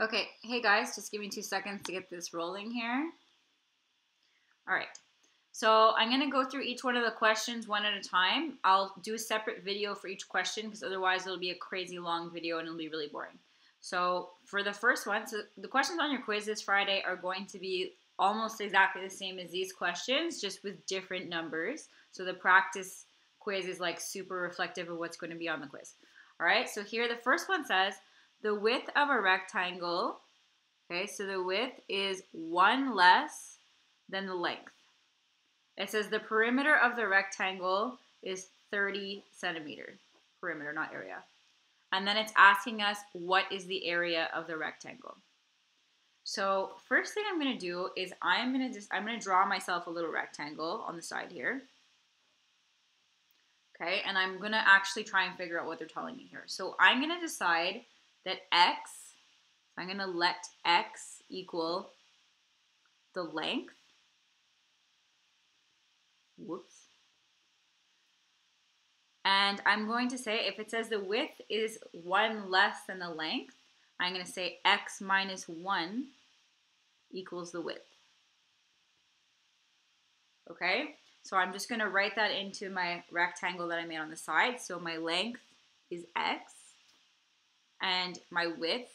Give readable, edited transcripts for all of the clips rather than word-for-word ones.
Okay, hey guys, just give me 2 seconds to get this rolling here. All right, so I'm gonna go through each one of the questions one at a time. I'll do a separate video for each question because otherwise it'll be a crazy long video and it'll be really boring. So for the first one, so the questions on your quiz this Friday are going to be almost exactly the same as these questions, just with different numbers. So the practice quiz is like super reflective of what's going to be on the quiz. All right, so here the first one says, the width of a rectangle, okay, so the width is 1 less than the length. It says the perimeter of the rectangle is 30 centimeters. Perimeter, not area. And then it's asking us what is the area of the rectangle. So first thing I'm going to do is I'm going to draw myself a little rectangle on the side here. Okay, and I'm going to actually try and figure out what they're telling me here. So I'm going to decide that x, so I'm going to let x equal the length. Whoops. And I'm going to say, if it says the width is 1 less than the length, I'm going to say x minus 1 equals the width. Okay, so I'm just going to write that into my rectangle that I made on the side. So my length is x, and my width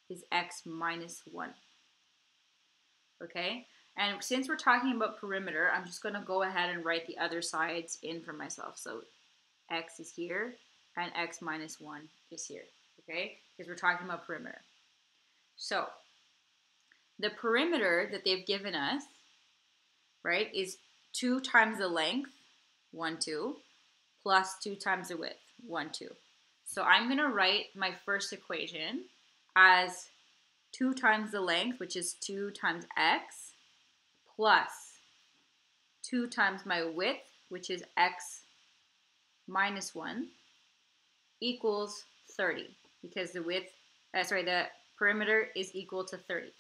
is x minus 1. Okay, and since we're talking about perimeter, I'm just going to go ahead and write the other sides in for myself. So x is here, and x minus 1 is here, okay, because we're talking about perimeter. So the perimeter that they've given us, right, is 2 times the length, 1, 2, plus 2 times the width, 1, 2. So I'm going to write my first equation as 2 times the length, which is 2 times x, plus 2 times my width, which is x minus 1, equals 30, because the perimeter is equal to 30.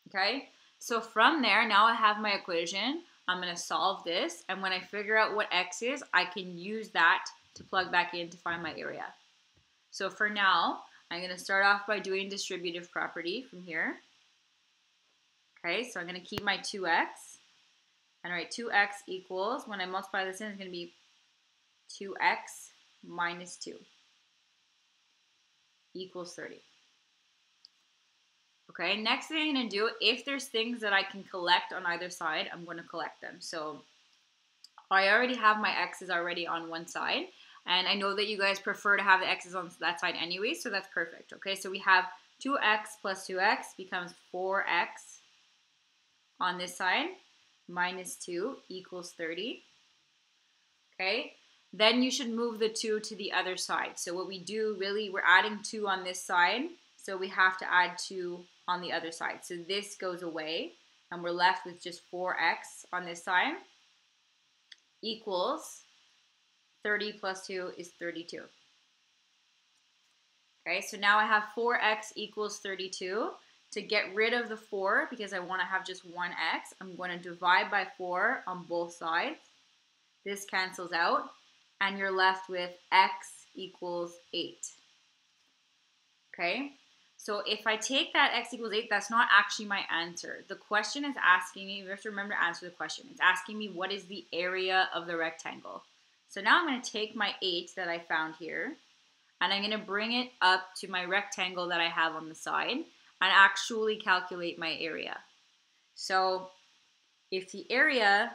Okay, so from there, now I have my equation. I'm going to solve this, and when I figure out what x is, I can use that to plug back in to find my area. So for now, I'm going to start off by doing distributive property from here. Okay, so I'm going to keep my 2x, and write 2x equals, when I multiply this in, it's going to be 2x minus 2 equals 30. Okay, next thing I'm going to do, if there's things that I can collect on either side, I'm going to collect them. So I already have my x's already on one side, and I know that you guys prefer to have the x's on that side anyway, so that's perfect. Okay, so we have 2x plus 2x becomes 4x on this side, minus 2 equals 30. Okay, then you should move the 2 to the other side. So what we do, really, we're adding 2 on this side, so we have to add 2 on the other side. So this goes away, and we're left with just 4x on this side, equals 30 plus 2 is 32. Okay, so now I have 4x equals 32. To get rid of the 4, because I want to have just one x, I'm going to divide by 4 on both sides. This cancels out, and you're left with x equals 8. Okay, so if I take that x equals 8, that's not actually my answer. The question is asking me, you have to remember to answer the question. It's asking me what is the area of the rectangle. So now I'm going to take my 8 that I found here, and I'm going to bring it up to my rectangle that I have on the side and actually calculate my area. So if the area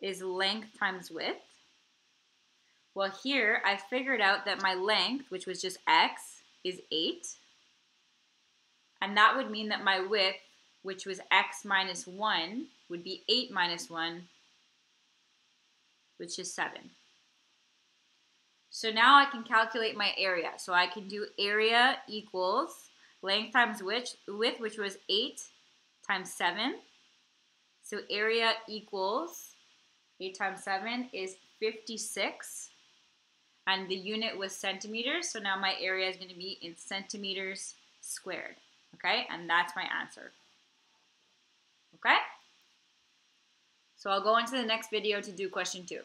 is length times width, well, here I figured out that my length, which was just x, is 8. And that would mean that my width, which was x minus 1, would be 8 minus 1, which is 7. So now I can calculate my area. So I can do area equals length times width, which was 8 times 7. So area equals 8 times 7 is 56. And the unit was centimeters, so now my area is going to be in centimeters squared. Okay, and that's my answer. Okay? So I'll go into the next video to do question 2.